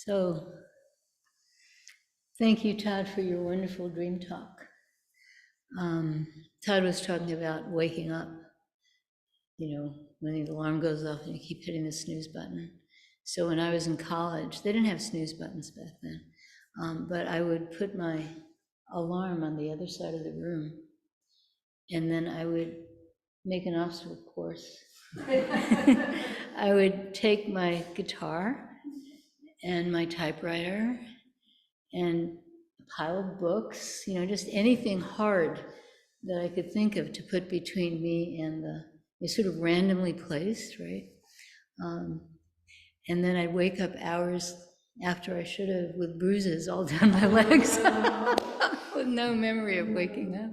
So, thank you, Todd, for your wonderful dream talk. Todd was talking about waking up, when the alarm goes off and you keep hitting the snooze button. So when I was in college, they didn't have snooze buttons back then, but I would put my alarm on the other side of the room, and then I would make an obstacle course. I would take my guitar and my typewriter and a pile of books, just anything hard that I could think of to put between me and the sort of randomly placed, right? And then I'd wake up hours after I should have with bruises all down my legs with no memory of waking up.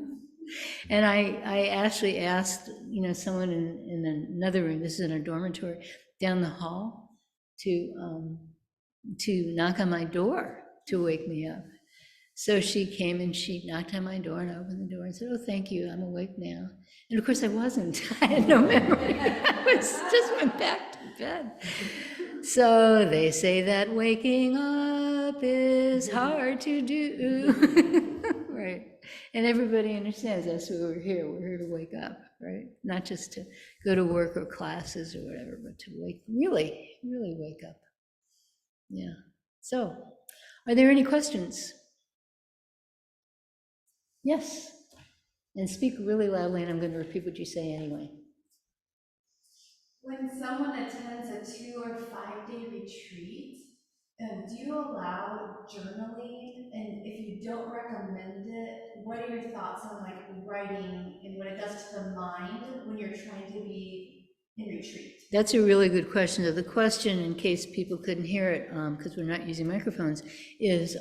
And I actually asked, someone in another room, this is in a dormitory, down the hall, to knock on my door to wake me up. So she came and she knocked on my door, and I opened the door and said, "Oh, thank you, I'm awake now." And of course I wasn't. I had no memory. I just went back to bed. So they say that waking up is hard to do. Right. And everybody understands that's why we're here. We're here to wake up, right? Not just to go to work or classes or whatever, but to really wake up. Yeah. So, are there any questions? Yes. And speak really loudly, and I'm going to repeat what you say anyway. When someone attends a 2 or 5 day retreat, do you allow journaling? And if you don't recommend it, what are your thoughts on like writing and what it does to the mind when you're trying to be in retreat? That's a really good question. So the question, in case people couldn't hear it, because we're not using microphones, is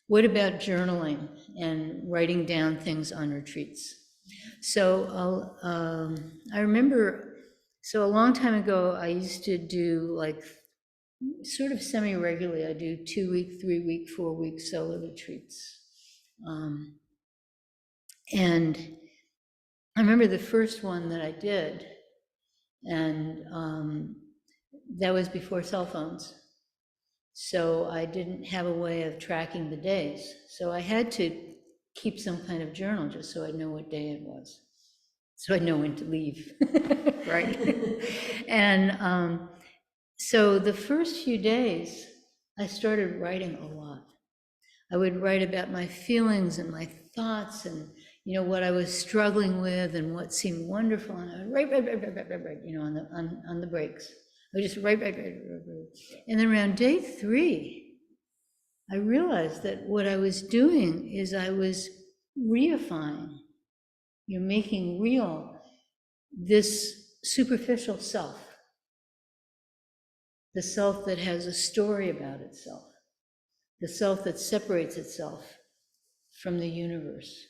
what about journaling and writing down things on retreats? So I remember, so a long time ago, I used to do like sort of semi-regularly, I do 2-week, 3-week, 4-week solo retreats. And I remember the first one that I did, and that was before cell phones. So I didn't have a way of tracking the days. So I had to keep some kind of journal just so I'd know what day it was. So I'd know when to leave, right? And so the first few days, I started writing a lot. I would write about my feelings and my thoughts and, what I was struggling with and what seemed wonderful. And I would write, on the breaks. I would just write. And then around day 3, I realized that what I was doing is I was reifying, making real this superficial self, the self that has a story about itself, the self that separates itself from the universe.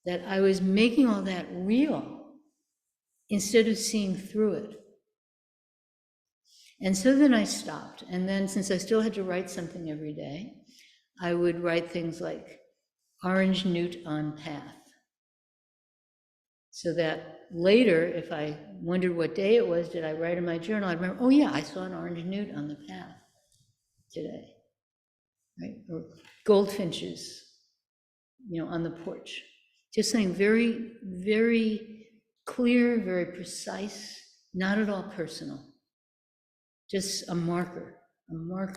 That I was making all that real instead of seeing through it. And so then I stopped. And then, since I still had to write something every day, I would write things like orange newt on path. So that later, if I wondered what day it was, did I write in my journal, I'd remember, oh yeah, I saw an orange newt on the path today, right? Or goldfinches, on the porch. Just something very, very clear, very precise, not at all personal. Just a marker,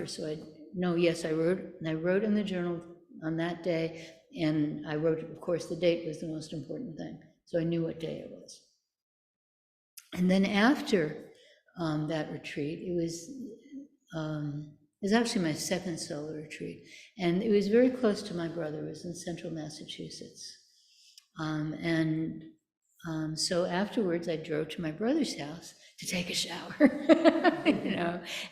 so I know, yes, I wrote in the journal on that day, and I wrote, of course, the date was the most important thing, so I knew what day it was. And then after that retreat, it was actually my second solo retreat, and it was very close to my brother. It was in central Massachusetts. So afterwards, I drove to my brother's house to take a shower,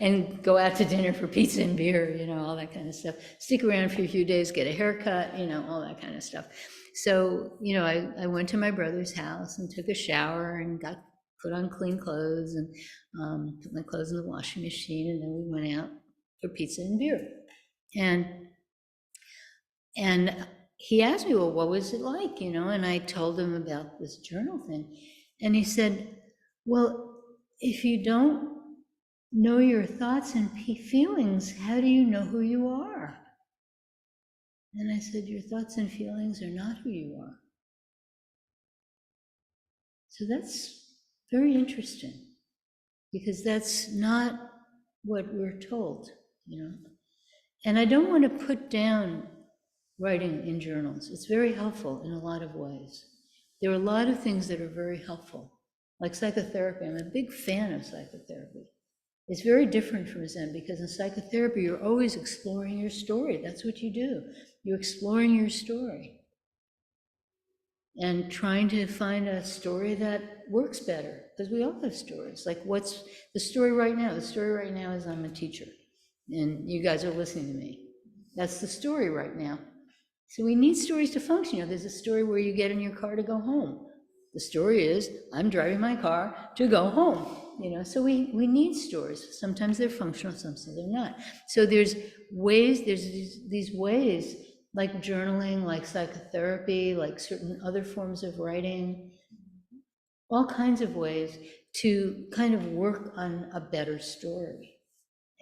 and go out to dinner for pizza and beer, all that kind of stuff. Stick around for a few days, get a haircut, all that kind of stuff. So, I went to my brother's house and took a shower and put on clean clothes and put my clothes in the washing machine, and then we went out for pizza and beer. And he asked me, well, what was it like, and I told him about this journal thing. And he said, well, if you don't know your thoughts and feelings, how do you know who you are? And I said, your thoughts and feelings are not who you are. So that's very interesting, because that's not what we're told, you know. And I don't want to put down writing in journals. It's very helpful in a lot of ways. There are a lot of things that are very helpful, like psychotherapy. I'm a big fan of psychotherapy. It's very different from Zen, because in psychotherapy, you're always exploring your story. That's what you do. You're exploring your story and trying to find a story that works better, because we all have stories. Like, what's the story right now? The story right now is I'm a teacher, and you guys are listening to me. That's the story right now. So we need stories to function. You know, there's a story where you get in your car to go home. The story is, I'm driving my car to go home. You know, so we need stories. Sometimes they're functional, sometimes they're not. So there's ways, there's these ways, like journaling, like psychotherapy, like certain other forms of writing, all kinds of ways to kind of work on a better story.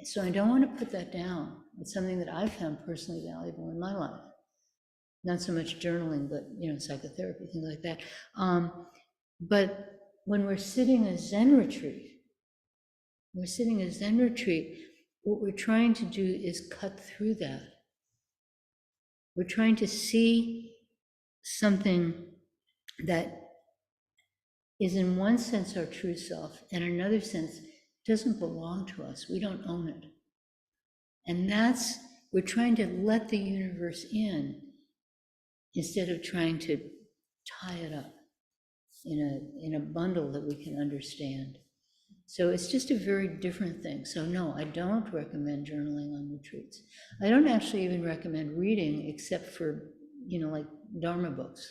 So I don't want to put that down. It's something that I've found personally valuable in my life. Not so much journaling, but, you know, psychotherapy, things like that. But when we're sitting a Zen retreat, what we're trying to do is cut through that. We're trying to see something that is in one sense our true self, and in another sense doesn't belong to us. We don't own it. And we're trying to let the universe in instead of trying to tie it up in a bundle that we can understand. So it's just a very different thing. So no, I don't recommend journaling on retreats. I don't actually even recommend reading, except for, you know, like Dharma books.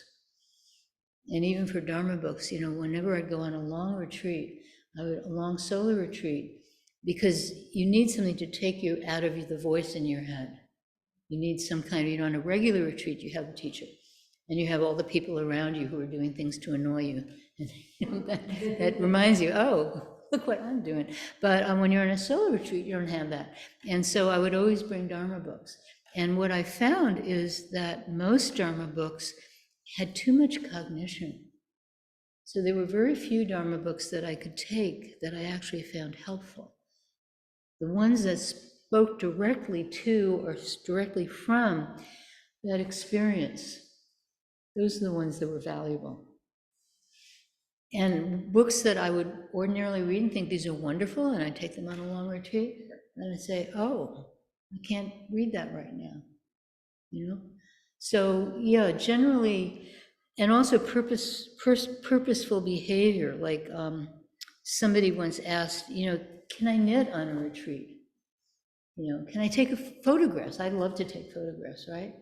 And even for Dharma books, you know, whenever I'd go on a long retreat, a long solo retreat, because you need something to take you out of the voice in your head. You need some kind of, you know, on a regular retreat, you have a teacher, and you have all the people around you who are doing things to annoy you. And you know, that reminds you, oh, look what I'm doing. But when you're on a solo retreat, you don't have that. And so I would always bring Dharma books. And what I found is that most Dharma books had too much cognition. So there were very few Dharma books that I could take that I actually found helpful. The ones that spoke directly to or directly from that experience, those are the ones that were valuable. And books that I would ordinarily read and think these are wonderful, and I take them on a long retreat, and I say, oh, I can't read that right now, you know? So yeah, generally, and also purposeful behavior. Like somebody once asked, you know, can I knit on a retreat? You know, can I take photographs? I'd love to take photographs, right?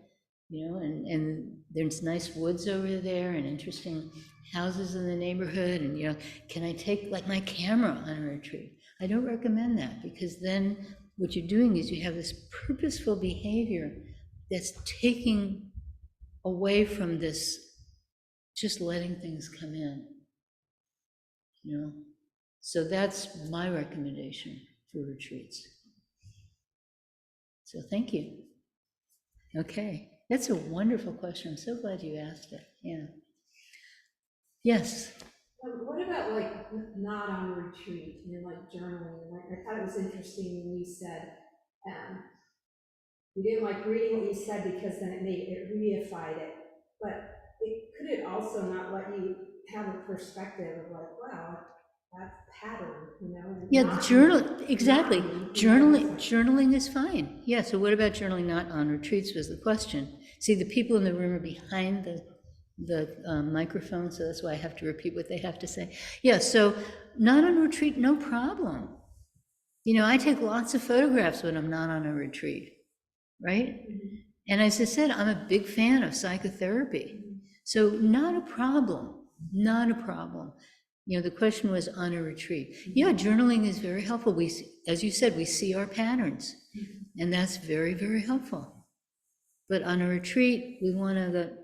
You know, and there's nice woods over there and interesting houses in the neighborhood, and, you know, can I take like my camera on a retreat? I don't recommend that, because then what you're doing is you have this purposeful behavior that's taking away from this just letting things come in, you know. So that's my recommendation for retreats. So thank you. Okay, that's a wonderful question. I'm so glad you asked it. Yeah. Yes. What about like not on retreat and like journaling? Like, I thought it was interesting when you said you didn't like reading what you said because then it reified it. But could it also not let you have a perspective of like, wow, that's pattern, you know? And Yeah, the journal, exactly. Journaling. Journaling is fine. Yeah, so what about journaling not on retreats was the question. See, the people in the room are behind the microphone, so that's why I have to repeat what they have to say. Yeah, so not on retreat, no problem. You know, I take lots of photographs when I'm not on a retreat, right? And as I said, I'm a big fan of psychotherapy. So not a problem, not a problem. You know, the question was on a retreat. Yeah, journaling is very helpful. As you said, we see our patterns, and that's very, very helpful. But on a retreat, we want to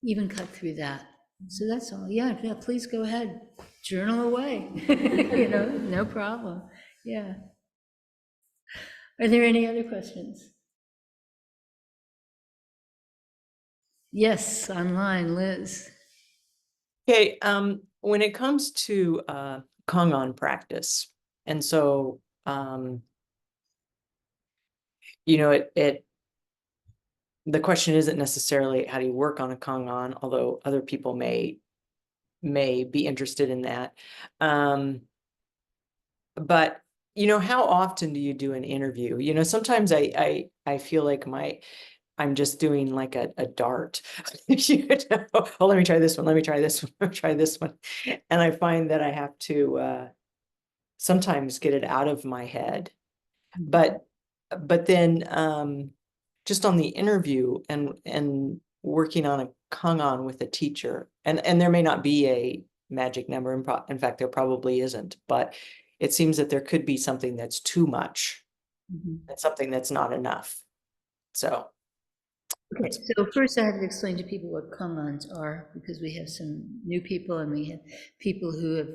even cut through that. So that's all. Yeah, please go ahead. Journal away. You know, no problem. Yeah. Are there any other questions? Yes, online, Liz. Okay, when it comes to kongan practice, and so you know, the question isn't necessarily how do you work on a kongan, although other people may be interested in that. But you know, how often do you do an interview? You know, sometimes I feel like I'm just doing like a dart. You know, oh, let me try this one, let me try this one, let me try this one. And I find that I have to sometimes get it out of my head. But then just on the interview and working on a kongan with a teacher, and there may not be a magic number, in fact there probably isn't, but it seems that there could be something that's too much and something that's not enough. So Okay, so first I have to explain to people what kongans are, because we have some new people and we have people who have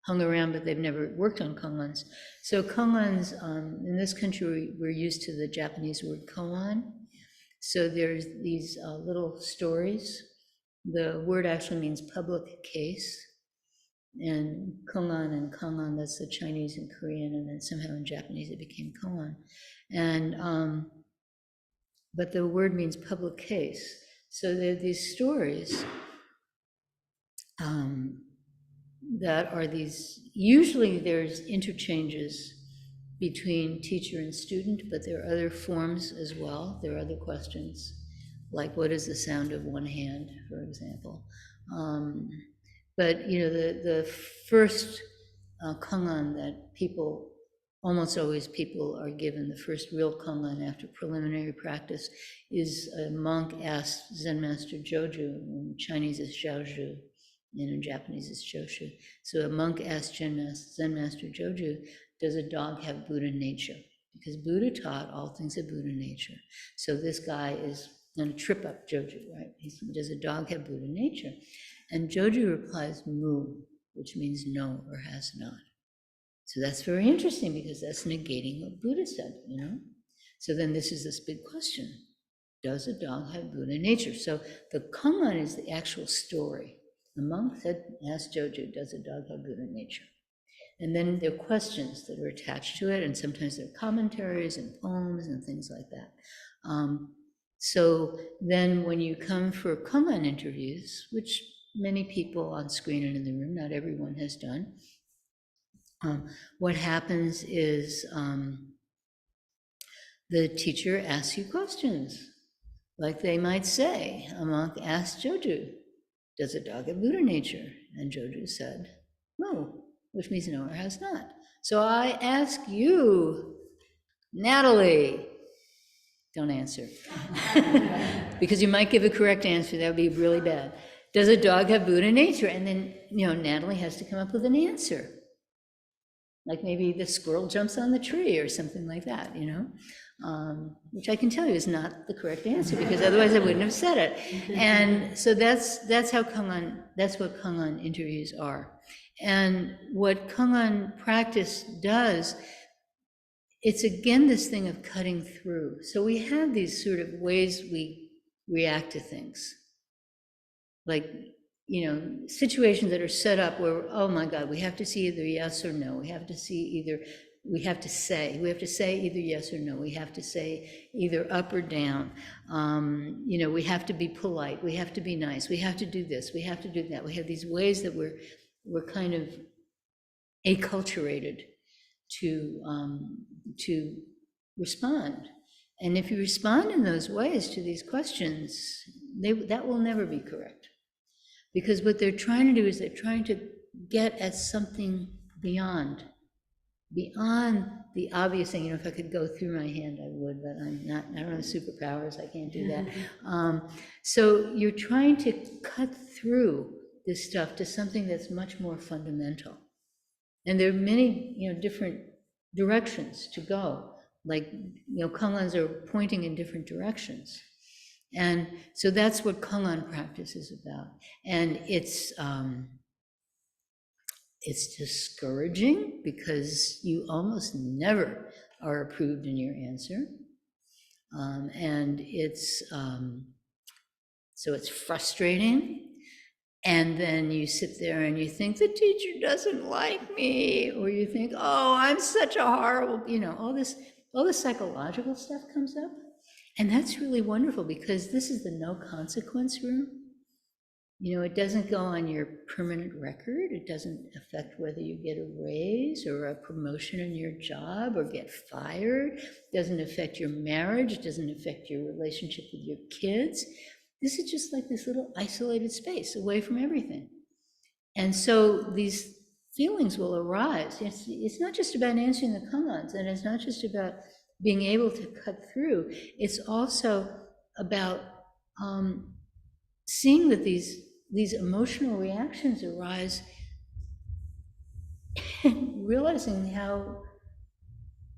hung around, but they've never worked on kongans. So kongans, in this country, we're used to the Japanese word koan. So there's these little stories. The word actually means public case. And kongan and kongan, that's the Chinese and Korean, and then somehow in Japanese it became koan. And, but the word means public case. So there are these stories that are these, usually there's interchanges between teacher and student, but there are other forms as well. There are other questions, like what is the sound of one hand, for example. But you know, the first kongan that people, almost always people are given, the first real kongan after preliminary practice, is a monk asked Zen Master Joju, in Chinese is Zhaozhu, and in Japanese is Shoshu. So a monk asked Zen Master Joju, does a dog have Buddha nature? Because Buddha taught all things of Buddha nature. So this guy is going to trip up Joju, right? He's, does a dog have Buddha nature? And Joju replies, mu, which means no or has not. So that's very interesting because that's negating what Buddha said, you know? So then this is this big question. Does a dog have Buddha nature? So the kongan is the actual story. The monk said, asked Joju, does a dog have Buddha nature? And then there are questions that are attached to it, and sometimes there are commentaries and poems and things like that. So then when you come for kongan interviews, which many people on screen and in the room, not everyone has done, what happens is the teacher asks you questions. Like they might say, a monk asked Joju, does a dog have Buddha nature? And Joju said, no, which means no or has not. So I ask you, Natalie, don't answer. Because you might give a correct answer, that would be really bad. Does a dog have Buddha nature? And then, you know, Natalie has to come up with an answer. Like maybe the squirrel jumps on the tree or something like that, you know? Which I can tell you is not the correct answer, because otherwise I wouldn't have said it. And so that's how kongan, that's what kongan interviews are. And what kongan practice does, it's again this thing of cutting through. So we have these sort of ways we react to things. Like, you know, situations that are set up where, oh my God, we have to see either yes or no. We have to see either, we have to say either yes or no. We have to say either up or down. You know, we have to be polite. We have to be nice. We have to do this. We have to do that. We have these ways that we're kind of acculturated to respond. And if you respond in those ways to these questions, that will never be correct. Because what they're trying to do is they're trying to get at something beyond the obvious thing. You know, if I could go through my hand, I would, but I'm not, I don't have superpowers, I can't do that. So you're trying to cut through this stuff to something that's much more fundamental. And there are many, you know, different directions to go. Like, you know, kongans are pointing in different directions. And so that's what kongan practice is about. And it's discouraging because you almost never are approved in your answer. And so it's frustrating. And then you sit there and you think the teacher doesn't like me, or you think, oh, I'm such a horrible, all this psychological stuff comes up. And that's really wonderful, because this is the no consequence room. It doesn't go on your permanent record. It doesn't affect whether you get a raise or a promotion in your job or get fired. It doesn't affect your marriage. It doesn't affect your relationship with your kids. This is just like this little isolated space away from everything. And so these feelings will arise. It's not just about answering the kongans, and it's not just about being able to cut through. It's also about seeing that these emotional reactions arise and realizing how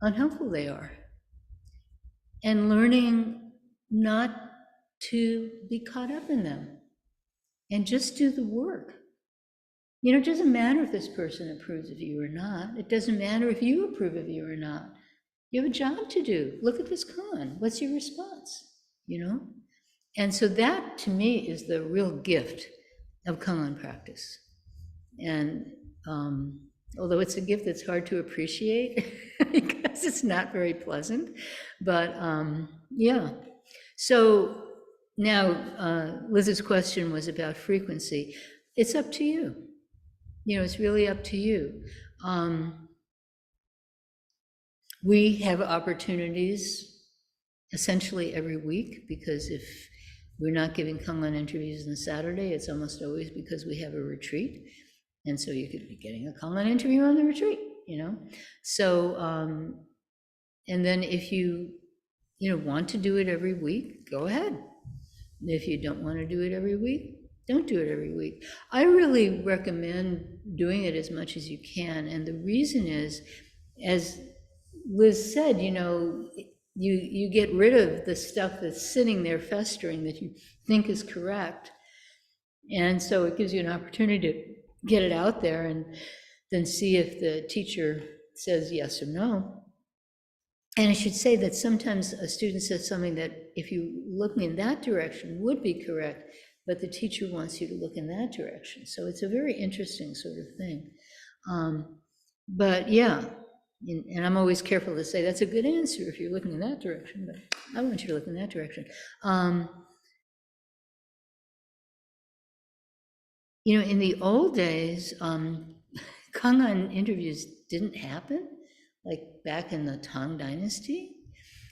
unhelpful they are, and learning not to be caught up in them and just do the work. It doesn't matter if this person approves of you or not. It doesn't matter if you approve of you or not. You have a job to do. Look at this kongan. What's your response? And so that, to me, is the real gift of kongan practice. And although it's a gift that's hard to appreciate because it's not very pleasant, but yeah. So now Liz's question was about frequency. It's up to you. It's really up to you. We have opportunities essentially every week, because if we're not giving kongan interviews on Saturday, it's almost always because we have a retreat. And so you could be getting a kongan interview on the retreat, So, and then if you want to do it every week, go ahead. If you don't want to do it every week, don't do it every week. I really recommend doing it as much as you can. And the reason is, as Liz said, you get rid of the stuff that's sitting there festering that you think is correct. And so it gives you an opportunity to get it out there and then see if the teacher says yes or no. And I should say that sometimes a student says something that, if you look in that direction, would be correct, but the teacher wants you to look in that direction. So it's a very interesting sort of thing. But yeah, and I'm always careful to say that's a good answer if you're looking in that direction, but I want you to look in that direction. In the old days, kongan interviews didn't happen, like back in the Tang Dynasty.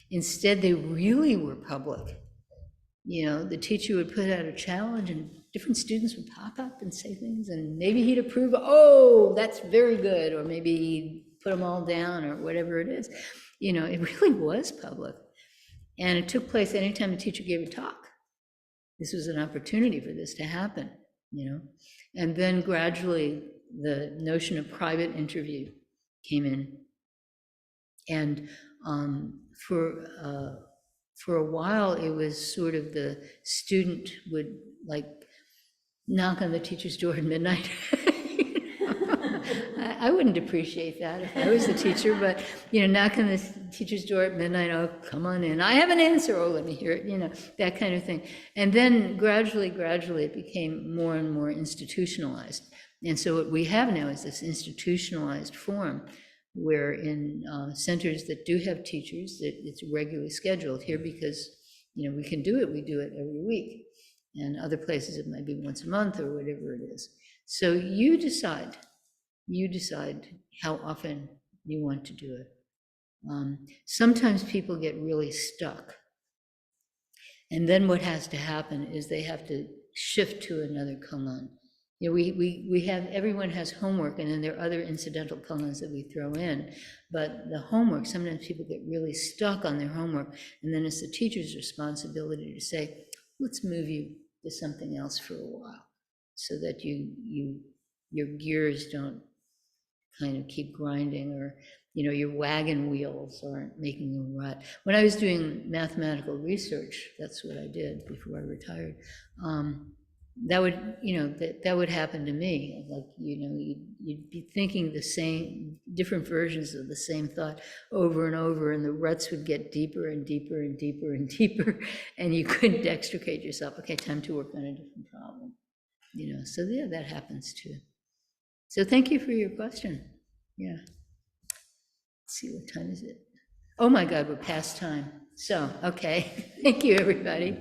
Instead, they really were public. The teacher would put out a challenge and different students would pop up and say things, and maybe he'd approve, oh, that's very good, or maybe he'd put them all down, or whatever it is. It really was public. And it took place anytime a teacher gave a talk. This was an opportunity for this to happen, And then gradually the notion of private interview came in. And for a while, it was sort of the student would knock on the teacher's door at midnight. I wouldn't appreciate that if I was the teacher, but knock on the teacher's door at midnight. Oh, come on in. I have an answer. Oh, let me hear it. That kind of thing. And then gradually, it became more and more institutionalized. And so what we have now is this institutionalized form, where in centers that do have teachers, that it's regularly scheduled. Here, because we can do it, we do it every week. And other places it might be once a month or whatever it is. So you decide how often you want to do it. Sometimes people get really stuck. And then what has to happen is they have to shift to another kongan. We have, everyone has homework, and then there are other incidental kongans that we throw in. But the homework, sometimes people get really stuck on their homework, and then it's the teacher's responsibility to say, let's move you to something else for a while, so that your gears don't kind of keep grinding, or your wagon wheels aren't making a rut. When I was doing mathematical research, that's what I did before I retired. that would, that would happen to me. Like, you'd be thinking the same, different versions of the same thought over and over, and the ruts would get deeper and deeper and deeper and deeper, and you couldn't extricate yourself. Okay, time to work on a different problem. So yeah, that happens too. So thank you for your question. Yeah. Let's see, what time is it? Oh my God, we're past time. So, okay. Thank you, everybody.